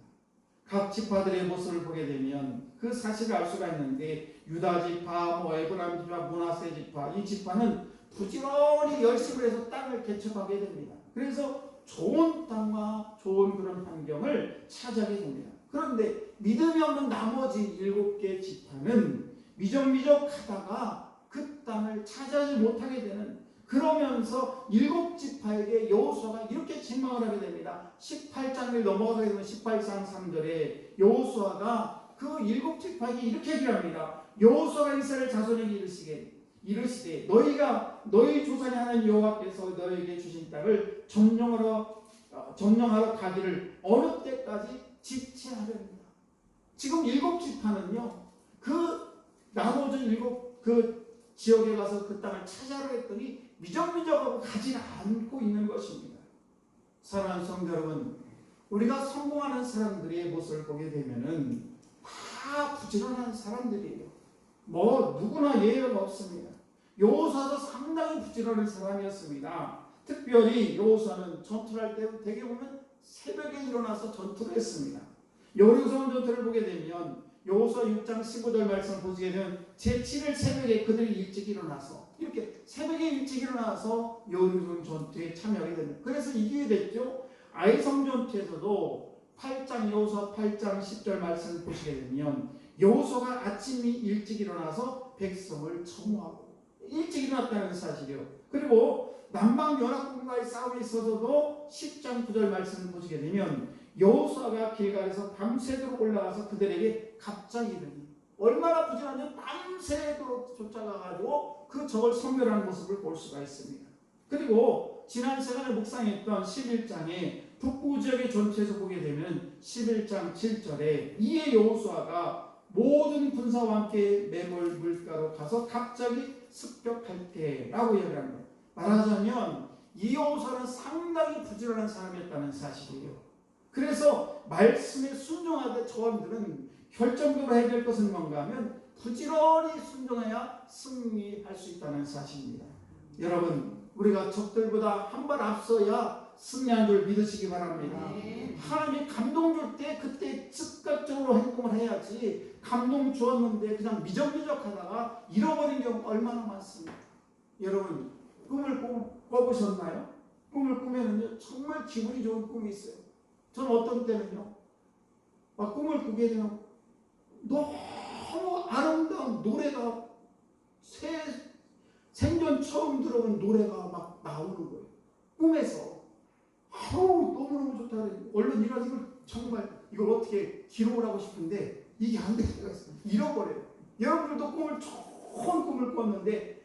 각 지파들의 모습을 보게 되면 그 사실을 알 수가 있는데 유다 지파, 에브라임 지파, 므낫세 지파 이 지파는 부지런히 열심을 해서 땅을 개척하게 됩니다. 그래서 좋은 땅과 좋은 그런 환경을 차지하게 됩니다. 그런데 믿음이 없는 나머지 7개 지파는 미적미적 하다가 그 땅을 차지하지 못하게 되는 그러면서 7지파에게 여호수아가 이렇게 책망을 하게 됩니다. 18장을 넘어가게 되면 18장 3절에 여호수아가 그 7지파에게 이렇게 얘기를 합니다. 여호수아가 이스라엘 자손에게 이르시되 너희가 너희 조상의 하나님 여호와께서 너희에게 주신 땅을 점령하러 가기를 어느 때까지 지체하렵니다. 지금 7지파는요 그 나머지 7 지역에 가서 그 땅을 찾아라 했더니 미적미적하고 가지 않고 있는 것입니다. 사랑하는 성도 여러분, 우리가 성공하는 사람들의 모습을 보게 되면은 다 부지런한 사람들이에요. 누구나 예외가 없습니다. 여호수아도 상당히 부지런한 사람이었습니다. 특별히 여호수아는 전투를 할 때 대개 보면 새벽에 일어나서 전투를 했습니다. 여리고성 전투를 보게 되면 여호수아 6장 15절 말씀 보시게 되면 제7일 새벽에 그들이 일찍 일어나서 이렇게 새벽에 일찍 일어나서 여리고성 전투에 참여하게 됩니다. 그래서 이기게 됐죠. 아이성 전투에서도 8장 여호수아 8장 10절 말씀을 보시게 되면 여호수아가 아침이 일찍 일어나서 백성을 청호하고 일찍 일어났다는 사실이요. 그리고 남방연합군과의 싸움에 있어서도 10장 9절 말씀을 보시게 되면 여호수아가 길갈에서 밤새도록 올라가서 그들에게 갑자기 이르니 얼마나 부지런하면 밤새도록 쫓아가가지고 그 적을 섬멸하는 모습을 볼 수가 있습니다. 그리고 지난 시간에 묵상했던 11장의 북부 지역의 전투에서 보게 되면 11장 7절에 이에 여호수아가 모든 군사와 함께 매몰 물가로 가서 갑자기 습격할 때라고 얘기를 합니다. 말하자면 이 여호수아는 상당히 부지런한 사람이었다는 사실이에요. 그래서 말씀에 순종하되 저들은 결정적으로 해야 될 것은 뭔가 하면 부지런히 순종해야 승리할 수 있다는 사실입니다. 여러분 우리가 적들보다 한 발 앞서야 승리하는 줄 믿으시기 바랍니다. 하나님이 감동 줄 때 그때 즉각적으로 행동을 해야지 감동 주었는데 그냥 미적미적 하다가 잃어버린 경우 얼마나 많습니까? 여러분 꿈을 꿔보셨나요? 꿈을 꾸면은요 정말 기분이 좋은 꿈이 있어요. 저는 어떤 때는요 꿈을 꾸게 되면 너무 아름다운 노래가 생전 처음 들어본 노래가 막 나오는 거예요. 꿈에서 너무너무 좋다. 얼른 이걸 정말 이걸 어떻게 기록을 하고 싶은데 이게 안 될 때가 있어요. 잃어버려요. 여러분들도 좋은 꿈을 꿨는데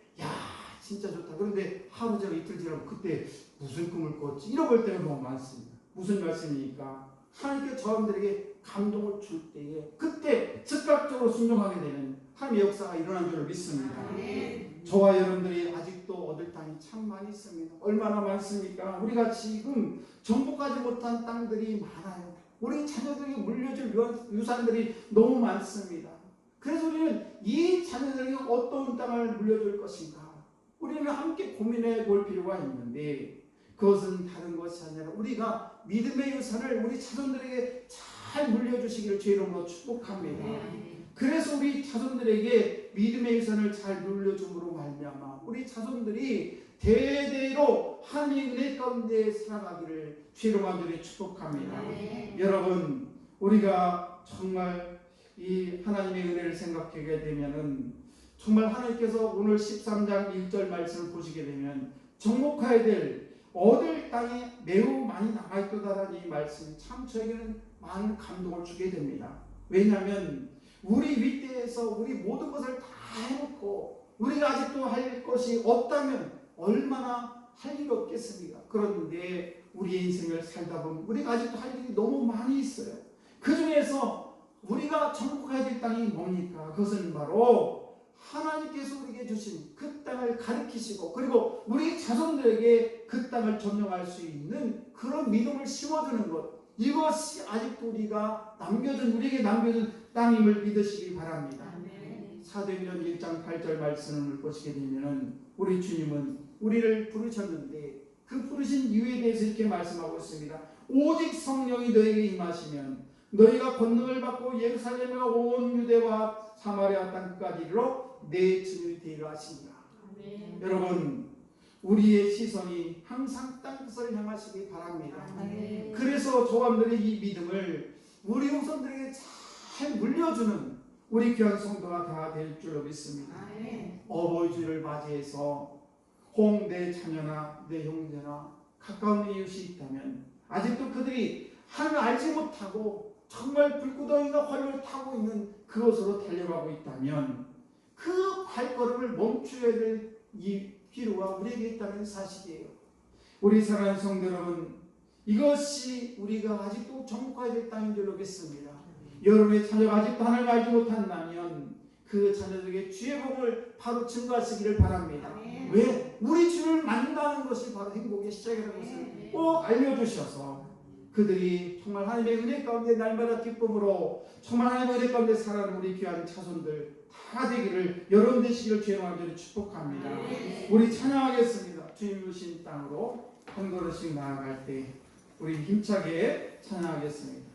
진짜 좋다. 그런데 하루 지나고 이틀 지나고 그때 무슨 꿈을 꿨지? 잃어버릴 때가 너무 많습니다. 무슨 말씀이니까 하나님께 저들에게 감동을 줄 때에 그때 즉각적으로 순종하게 되는 하나님의 역사가 일어난 줄 믿습니다. 저와 여러분들이 아직도 얻을 땅이 참 많이 있습니다. 얼마나 많습니까? 우리가 지금 정복하지 못한 땅들이 많아요. 우리 자녀들에게 물려줄 유산들이 너무 많습니다. 그래서 우리는 이 자녀들에게 어떤 땅을 물려줄 것인가, 우리는 함께 고민해 볼 필요가 있는데, 그것은 다른 것이 아니라 우리가 믿음의 유산을 우리 자손들에게 잘 물려주시기를 주의 이름으로 축복합니다. 그래서 우리 자손들에게 믿음의 유산을 잘 물려줌으로 말미암아 우리 자손들이 대대로 하나님의 은혜 가운데 살아가기를 주의 이름으로 축복합니다. 여러분, 우리가 정말 이 하나님의 은혜를 생각하게 되면은 정말 하나님께서 오늘 13장 1절 말씀을 보시게 되면 정복해야 될 얻을 땅이 매우 많이 남아있도다라는 이 말씀이 참 저에게는 많은 감동을 주게 됩니다. 왜냐하면 우리 윗대에서 우리 모든 것을 다 해놓고 우리가 아직도 할 것이 없다면 얼마나 할 일이 없겠습니까? 그런데 우리의 인생을 살다 보면 우리가 아직도 할 일이 너무 많이 있어요. 그 중에서 우리가 정복해야 될 땅이 뭡니까? 그것은 바로 하나님께서 우리에게 주신 그 땅을 가르치시고 그리고 우리 자손들에게 그 땅을 점령할 수 있는 그런 믿음을 심어주는 것, 이것이 아직도 우리에게 남겨준 땅임을 믿으시기 바랍니다. 사도행전 1장 8절 말씀을 보시게 되면 우리 주님은 우리를 부르셨는데 그 부르신 이유에 대해서 이렇게 말씀하고 있습니다. 오직 성령이 너에게 임하시면 너희가 권능을 받고 예루살렘과 온 유대와 사마리아 땅까지 이르러 내 주님이 되리라 하시니라. 여러분, 우리의 시선이 항상 땅끝을 향하시기 바랍니다. 그래서 저와들의 이 믿음을 우리 후손들에게 잘 물려주는 우리 귀한 성도가 다 될 줄로 믿습니다. 어버이 주를 맞이해서 혹 내 자녀나 내 형제나 가까운 이웃이 있다면 아직도 그들이 하나님을 알지 못하고 정말 불구덩이가 활로를 타고 있는 그곳으로 달려가고 있다면 그 발걸음을 멈춰야 될 이 필요가 우리에게 있다는 사실이에요. 우리 사랑하는 성도 여러분, 이것이 우리가 아직도 정복해야 될 땅인 줄로 믿습니다. 여러분의 자녀가 아직도 하나님을 알지 못한다면 그 자녀들에게 주의 복을 바로 증거하시기를 바랍니다. 왜? 우리 주를 만나는 것이 바로 행복의 시작이라는 것을 꼭 알려주셔서 그들이 정말 하나님의 은혜 가운데 날마다 기쁨으로 정말 하나님의 은혜 가운데 살아가는 우리 귀한 자손들 다 되기를, 여러분 되시기를 주의 이름으로 축복합니다. 우리 찬양하겠습니다. 주님 주신 땅으로 한 걸음씩 나아갈 때 우리 힘차게 찬양하겠습니다.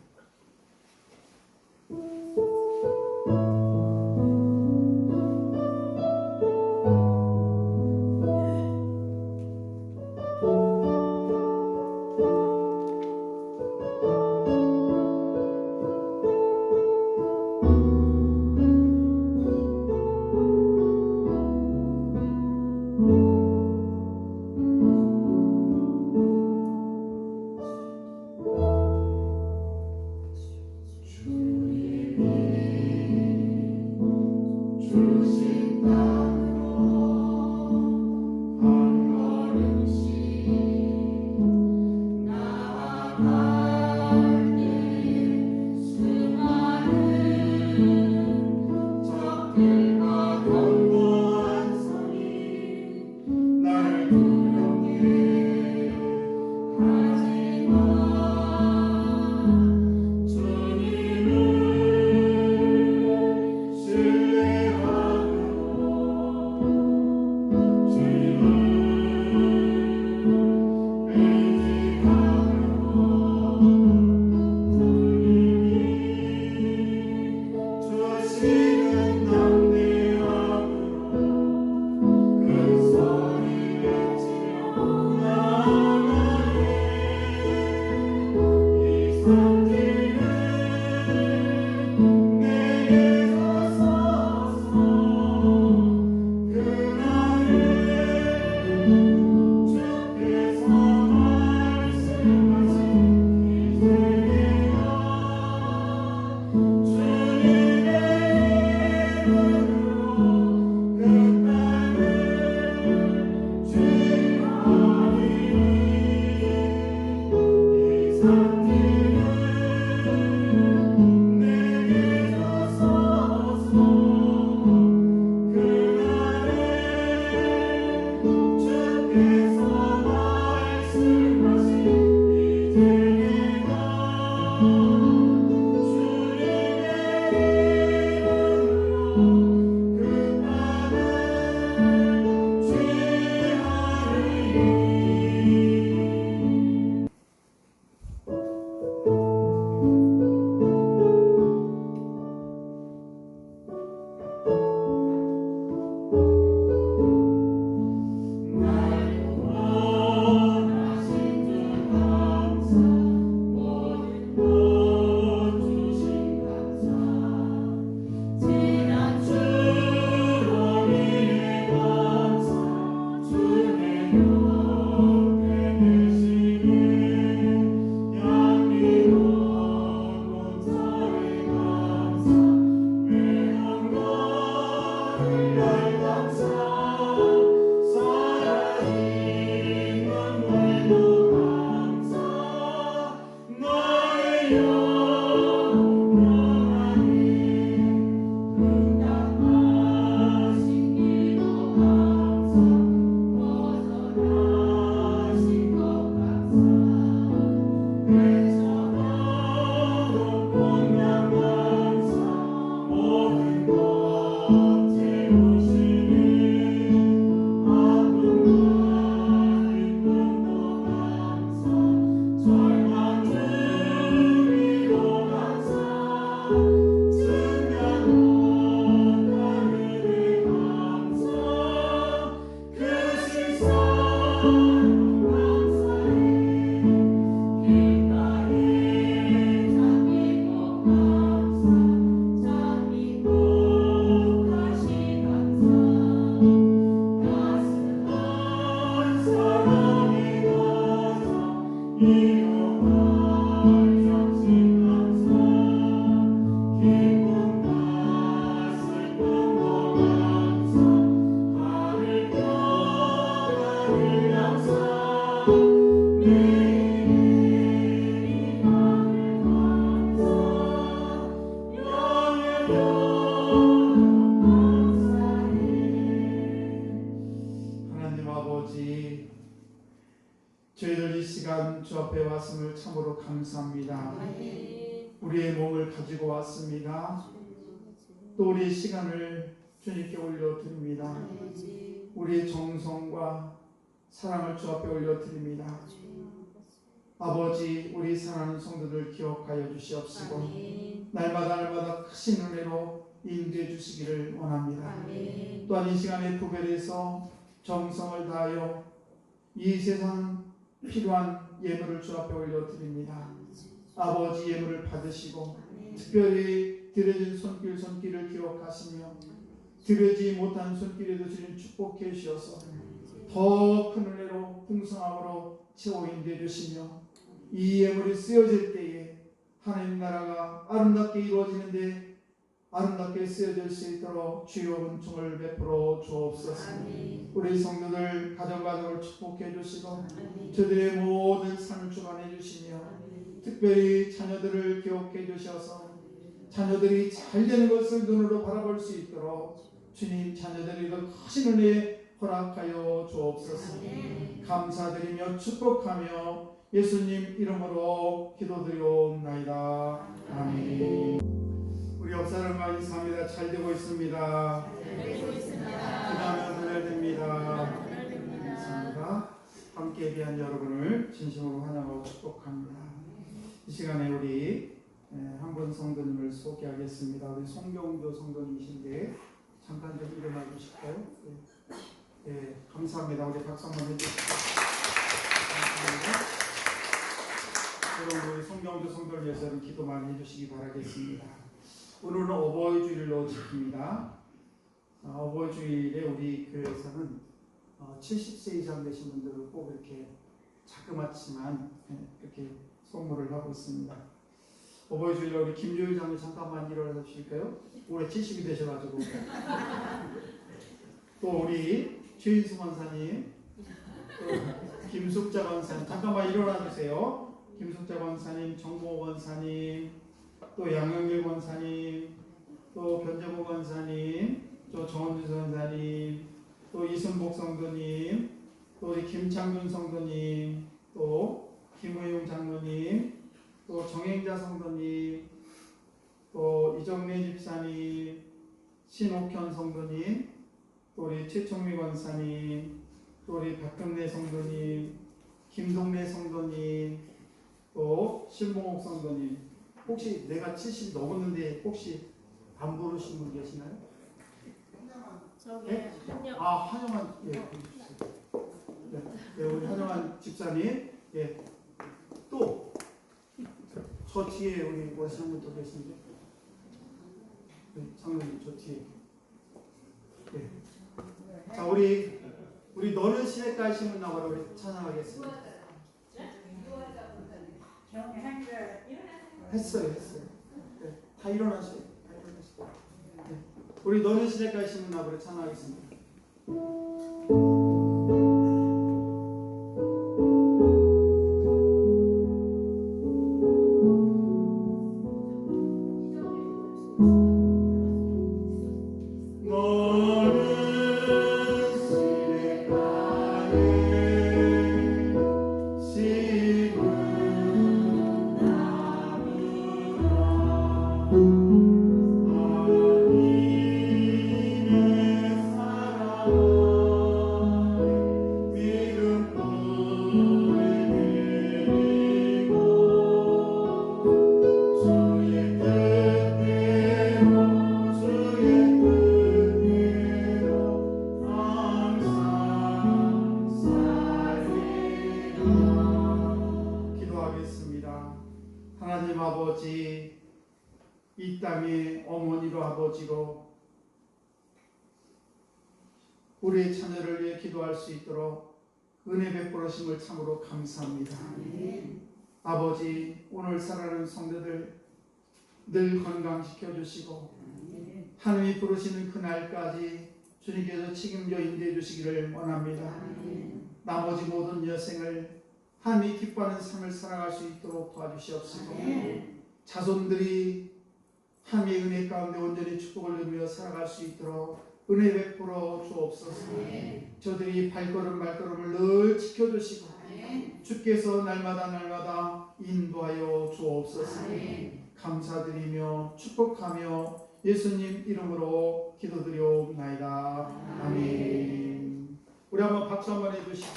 하나님 아버지, 저희들 이 시간 주 앞에 왔음을 참으로 감사합니다. 우리의 몸을 가지고 왔습니다. 또 우리의 시간을 주님께 올려드립니다. 우리의 정성과 사랑을 주 앞에 올려드립니다. 아버지, 우리 사랑하는 성도들 기억하여 주시옵시고 날마다 크신 은혜로 인도해 주시기를 원합니다. 또한 이 시간에 부별해서 정성을 다하여 이 세상 필요한 예물을 주 앞에 올려드립니다. 아버지, 예물을 받으시고 특별히 드려진 손길을 기억하시며 드려지 못한 손길에도 주님 축복해 주셔서 더 큰 은혜로 풍성함으로 채워 인도해 주시며 이 예물이 쓰여질 때에 하나님 나라가 아름답게 이루어지는데 아름답게 쓰여질 수 있도록 주여 은총을 베풀어 주옵소서. 우리 성도들 가정을 축복해 주시고 저들의 모든 삶을 주관해 주시며 특별히 자녀들을 기억해 주셔서 자녀들이 잘 되는 것을 눈으로 바라볼 수 있도록 주님 자녀들이 더 크신 은혜 허락하여 주옵소서. 감사드리며 축복하며 예수님 이름으로 기도드리옵나이다. 아멘. 우리 옆사람과 인사합니다. 잘 되고 있습니다. 기도하면 해결됩니다. 감사합니다. 함께 예배한 여러분을 진심으로 환영하고 축복합니다. 이 시간에 우리 한 분 성도님을 소개하겠습니다. 우리 송경조 성도님이신데 잠깐 좀 일어나 주실까요? 네, 감사합니다. 우리 박수 한번 해주시죠. 감사합니다. 여러분, 우리 송경조 성도를 위해서는 기도 많이 해주시기 바라겠습니다. 오늘은 어버이 주일로 지킵니다. 어버이 주일에 우리 교회에서는 70세 이상 되신 분들을 꼭 이렇게 자그맣지만 이렇게 선물을 하고 있습니다. 어버이 주일에 우리 김조일 장님 잠깐만 일어나 주실까요? 올해 70이 되셔가지고. 또 우리 최인수 권사님, 또 김숙자 권사님 잠깐만 일어나 주세요. 김숙자 권사님, 정모 권사님, 또 양영길 권사님, 또 변정호 권사님, 또 정원주 권사님, 또 이순복 성도님, 또 우리 김창준 성도님, 또 김의용 장로님, 또 정행자 성도님, 또 이정래 집사님, 신옥현 성도님, 또 우리 최청미 권사님, 또 우리 박금래 성도님, 김동래 성도님, 또 신봉옥 성도님. 혹시 내가 70 넘었는데 혹시 안 부르신 분 계시나요? 저기 네? 한영. 한영환, 예, 네, 네, 우리 한영환 집사님, 예, 또 저 뒤에 우리 멋있는 분 또 계신데, 네, 장로님 저 뒤에. 네. 자, 우리 너는 시내가 하시면 나와라 우리 찬양하겠습니다. 했어요. 네, 다 일어나세요. 네. 우리 너는 시내가 하시면 나와라 찬양하겠습니다. 하나님 아버지, 이 땅의 어머니로 아버지로 우리의 자녀를 위해 기도할 수 있도록 은혜 베풀으심을 참으로 감사합니다. 아버지, 오늘 살아가는 성도들 늘 건강시켜 주시고 하나님이 부르시는 그날까지 주님께서 책임져 인도해 주시기를 원합니다. 나머지 모든 여생을 하나님이 기뻐하는 삶을 살아갈 수 있도록 도와주시옵시고 자손들이 하나님의 은혜 가운데 온전히 축복을 누리며 살아갈 수 있도록 은혜 베풀어 주옵소서. 저들이 발걸음 말걸음을 늘 지켜주시고 주께서 날마다 인도하여 주옵소서. 감사드리며 축복하며 예수님 이름으로 기도드리옵나이다. 아멘. 우리 한번 박수 한번 해주시죠.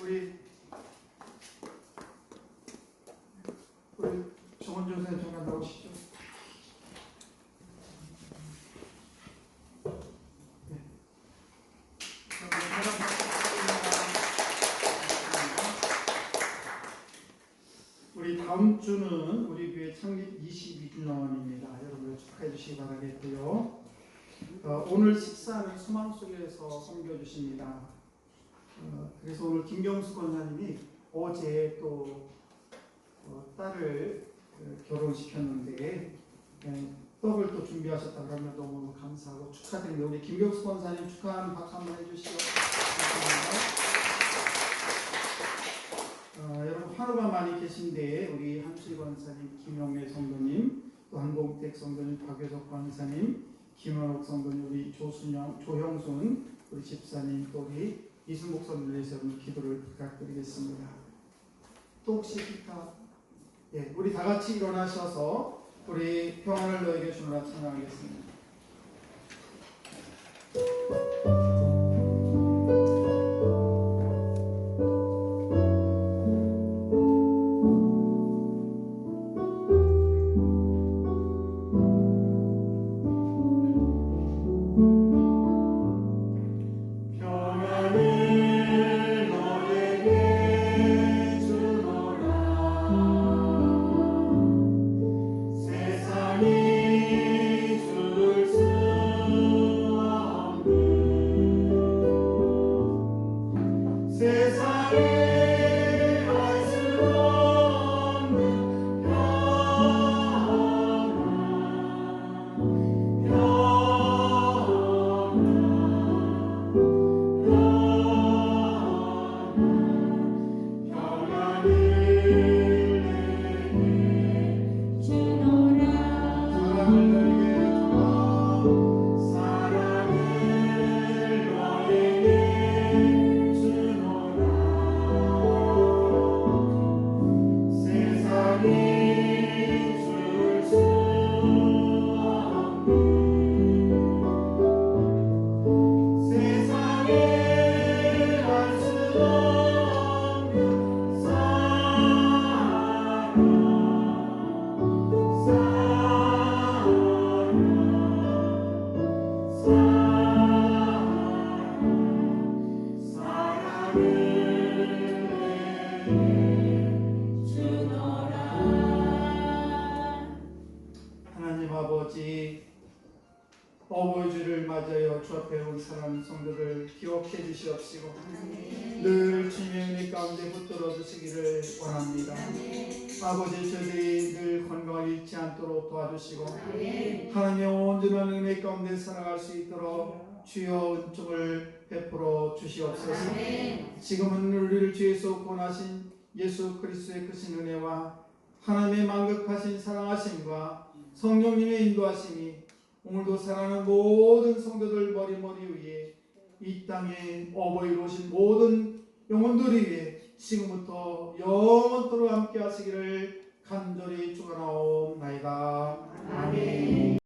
우리 정원준 선생님 잠깐 나오시죠. 네. 우리 다음 주는 우리 교회 창립 22주년입니다. 여러분 축하해 주시기 바라겠고요. 오늘 식사는 소망 속에서 섬겨주십니다. 그래서 오늘 김경수 권사님이 어제 또 딸을 결혼시켰는데 떡을 또 준비하셨다 그러면 너무 감사하고 축하드립니다. 우리 김경수 권사님 축하하는 박수 한번 해주시죠. 여러분 하루가 많이 계신데 우리 한수희 권사님, 김영래 성도님, 또 한봉택 성도님, 박효석 권사님, 김원옥 성도님, 우리 조순영, 조형순 우리 집사님, 또 우리 이순복 성도님 위해서 기도를 부탁드리겠습니다. 또 혹시 기타? 예, 우리 다 같이 일어나셔서 우리 평안을 너에게 주노라 찬양하겠습니다. 어버이 주를 맞이하여 주 앞에 온 사랑하는 성도를 기억해 주시옵시고 늘 주님의 은혜 가운데 붙들어 주시기를 원합니다. 아버지 저희들이 늘 건강을 잃지 않도록 도와주시고 하나님의 온전한 은혜 가운데 살아갈 수 있도록 주여 은총을 베풀어 주시옵소서. 지금은 우리를 주 예수 구원하신 예수 그리스도의 크신 은혜와 하나님의 만극하신 사랑하심과 성령님의 인도하심이 오늘도 사랑하는 모든 성도들 머리 위에 이 땅에 어버이로 오신 모든 영혼들 위에 지금부터 영원토록 함께 하시기를 간절히 축원하옵나이다.